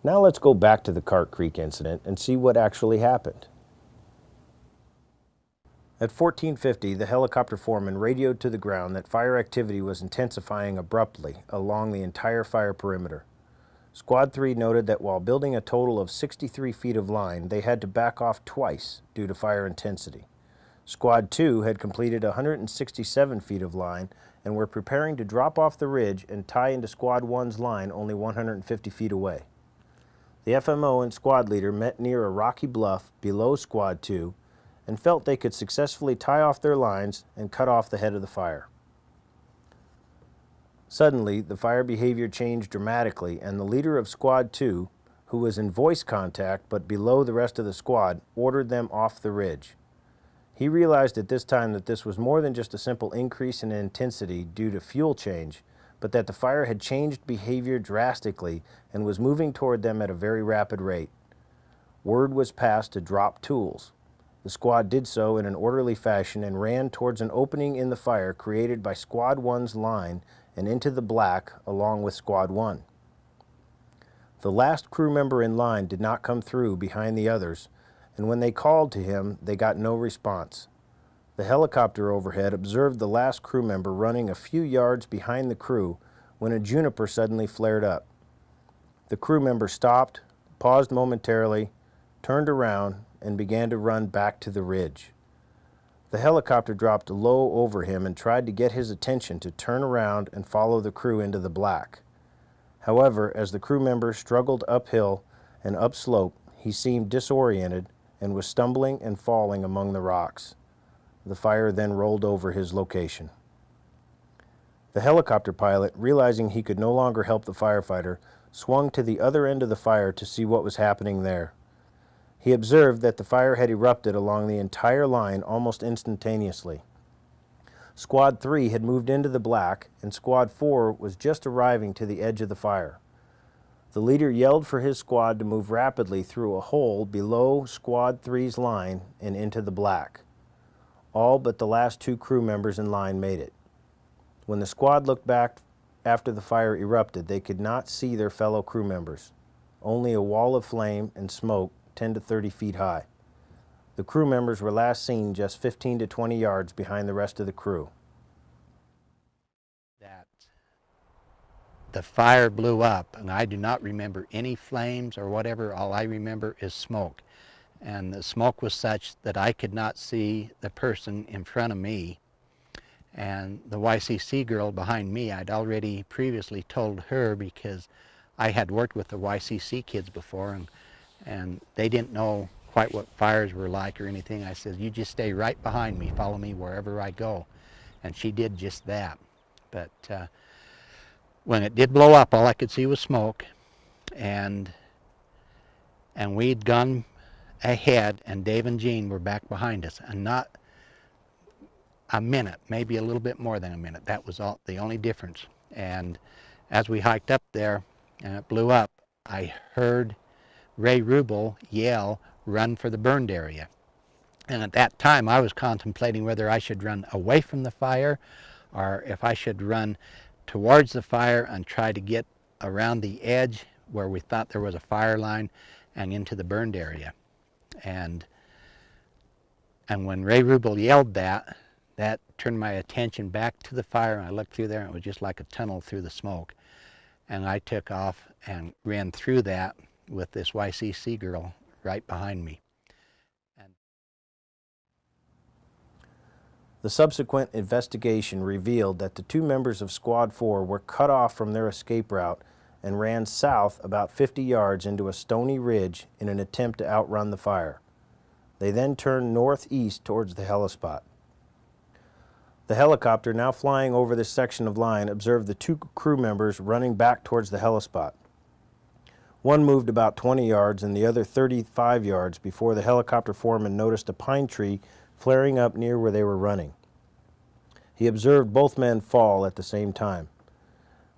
Now let's go back to the Cart Creek incident and see what actually happened. At 1450, the helicopter foreman radioed to the ground that fire activity was intensifying abruptly along the entire fire perimeter. Squad 3 noted that while building a total of 63 feet of line, they had to back off twice due to fire intensity. Squad 2 had completed 167 feet of line and were preparing to drop off the ridge and tie into Squad 1's line only 150 feet away. The FMO and squad leader met near a rocky bluff below Squad 2 and felt they could successfully tie off their lines and cut off the head of the fire. Suddenly, the fire behavior changed dramatically, and the leader of Squad 2, who was in voice contact but below the rest of the squad, ordered them off the ridge. He realized at this time that this was more than just a simple increase in intensity due to fuel change, but that the fire had changed behavior drastically and was moving toward them at a very rapid rate. Word was passed to drop tools. The squad did so in an orderly fashion and ran towards an opening in the fire created by Squad 1's line and into the black along with Squad 1. The last crew member in line did not come through behind the others, and when they called to him, they got no response. The helicopter overhead observed the last crew member running a few yards behind the crew when a juniper suddenly flared up. The crew member stopped, paused momentarily, turned around, and began to run back to the ridge. The helicopter dropped low over him and tried to get his attention to turn around and follow the crew into the black. However, as the crew member struggled uphill and upslope, he seemed disoriented and was stumbling and falling among the rocks. The fire then rolled over his location. The helicopter pilot, realizing he could no longer help the firefighter, swung to the other end of the fire to see what was happening there. He observed that the fire had erupted along the entire line almost instantaneously. Squad 3 had moved into the black, and Squad 4 was just arriving to the edge of the fire. The leader yelled for his squad to move rapidly through a hole below Squad 3's line and into the black. All but the last two crew members in line made it. When the squad looked back after the fire erupted, they could not see their fellow crew members. Only a wall of flame and smoke 10 to 30 feet high. The crew members were last seen just 15 to 20 yards behind the rest of the crew. That the fire blew up, and I do not remember any flames or whatever. All I remember is smoke. And the smoke was such that I could not see the person in front of me. And the YCC girl behind me, I'd already previously told her, because I had worked with the YCC kids before, and they didn't know quite what fires were like or anything. I said, you just stay right behind me, follow me wherever I go. And she did just that. But when it did blow up, all I could see was smoke, and we'd gone ahead, and Dave and Jean were back behind us, and not a minute, maybe a little bit more than a minute. That was all, the only difference. And as we hiked up there and it blew up, I heard Ray Rubel yell, "Run for the burned area." And at that time I was contemplating whether I should run away from the fire or if I should run towards the fire and try to get around the edge where we thought there was a fire line and into the burned area. And when Ray Rubel yelled that turned my attention back to the fire, and I looked through there, and it was just like a tunnel through the smoke. And I took off and ran through that with this YCC girl right behind me. The subsequent investigation revealed that the two members of Squad 4 were cut off from their escape route and ran south about 50 yards into a stony ridge in an attempt to outrun the fire. They then turned northeast towards the helispot. The helicopter, now flying over this section of line, observed the two crew members running back towards the helispot. One moved about 20 yards and the other 35 yards before the helicopter foreman noticed a pine tree flaring up near where they were running. He observed both men fall at the same time.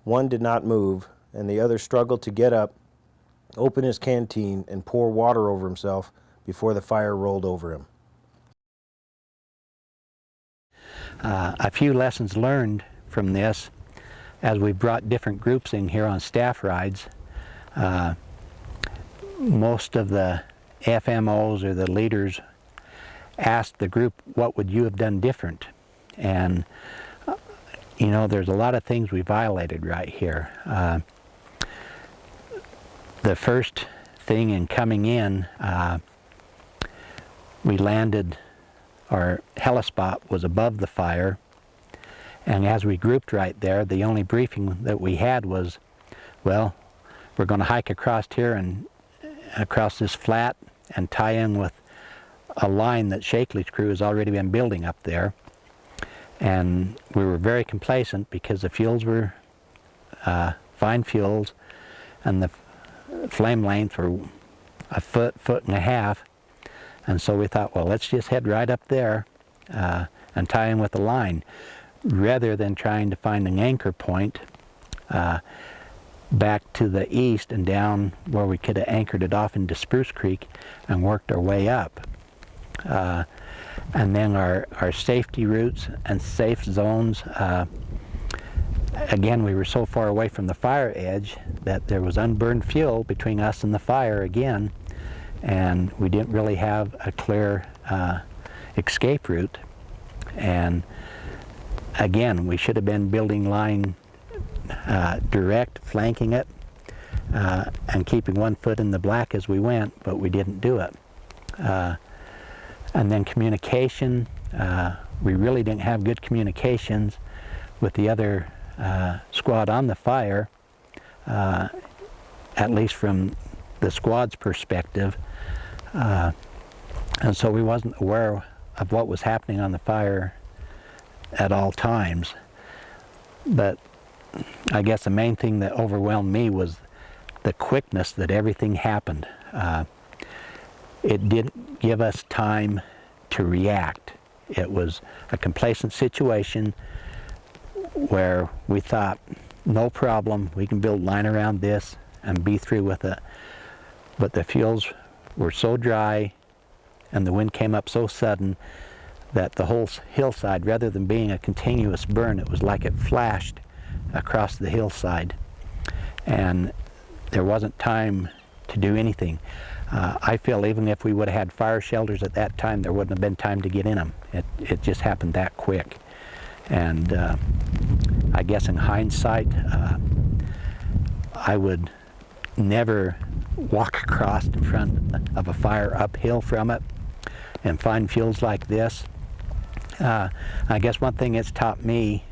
One did not move, and the other struggled to get up, open his canteen, and pour water over himself before the fire rolled over him. A few lessons learned from this as we brought different groups in here on staff rides. most of the FMOs or the leaders asked the group, what would you have done different? And you know, there's a lot of things we violated right here. The first thing in coming in, we landed, our helispot was above the fire, and as we grouped right there, the only briefing that we had was, well, we're going to hike across here and across this flat and tie in with a line that Shakely's crew has already been building up there. And we were very complacent because the fuels were fine fuels, and the flame lengths were a foot and a half. And so we thought, well, let's just head right up there and tie in with the line, rather than trying to find an anchor point back to the east and down where we could have anchored it off into Spruce Creek and worked our way up. And then our safety routes and safe zones, again, we were so far away from the fire edge that there was unburned fuel between us and the fire again, and we didn't really have a clear escape route. And again, we should have been building line direct, flanking it, and keeping one foot in the black as we went, but we didn't do it. And then communication, we really didn't have good communications with the other squad on the fire, at least from the squad's perspective. And so we wasn't aware of what was happening on the fire at all times. But I guess the main thing that overwhelmed me was the quickness that everything happened. It didn't give us time to react. It was a complacent situation where we thought, no problem, we can build line around this and be through with it. But the fuels were so dry and the wind came up so sudden that the whole hillside, rather than being a continuous burn, it was like it flashed across the hillside. And there wasn't time to do anything. I feel even if we would have had fire shelters at that time, there wouldn't have been time to get in them. It just happened that quick. And I guess in hindsight, I would never walk across in front of a fire uphill from it and find fuels like this. I guess one thing it's taught me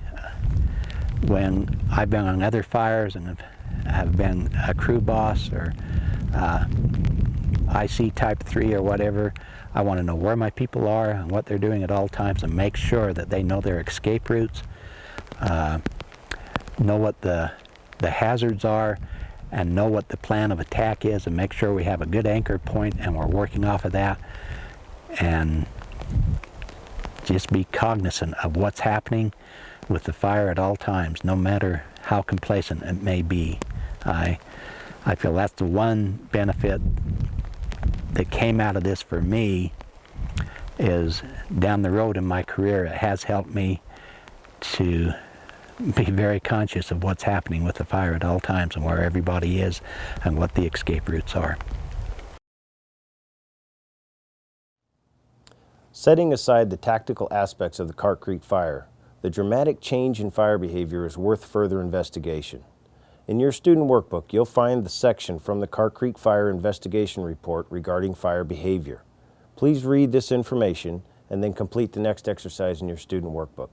when I've been on other fires and have been a crew boss or IC type 3 or whatever, I want to know where my people are and what they're doing at all times and make sure that they know their escape routes, know what the hazards are, and know what the plan of attack is, and make sure we have a good anchor point and we're working off of that, and just be cognizant of what's happening with the fire at all times, no matter how complacent it may be. I feel that's the one benefit that came out of this for me, is down the road in my career it has helped me to be very conscious of what's happening with the fire at all times and where everybody is and what the escape routes are. Setting aside the tactical aspects of the Cart Creek fire, the dramatic change in fire behavior is worth further investigation. In your student workbook, you'll find the section from the Cart Creek Fire Investigation Report regarding fire behavior. Please read this information and then complete the next exercise in your student workbook.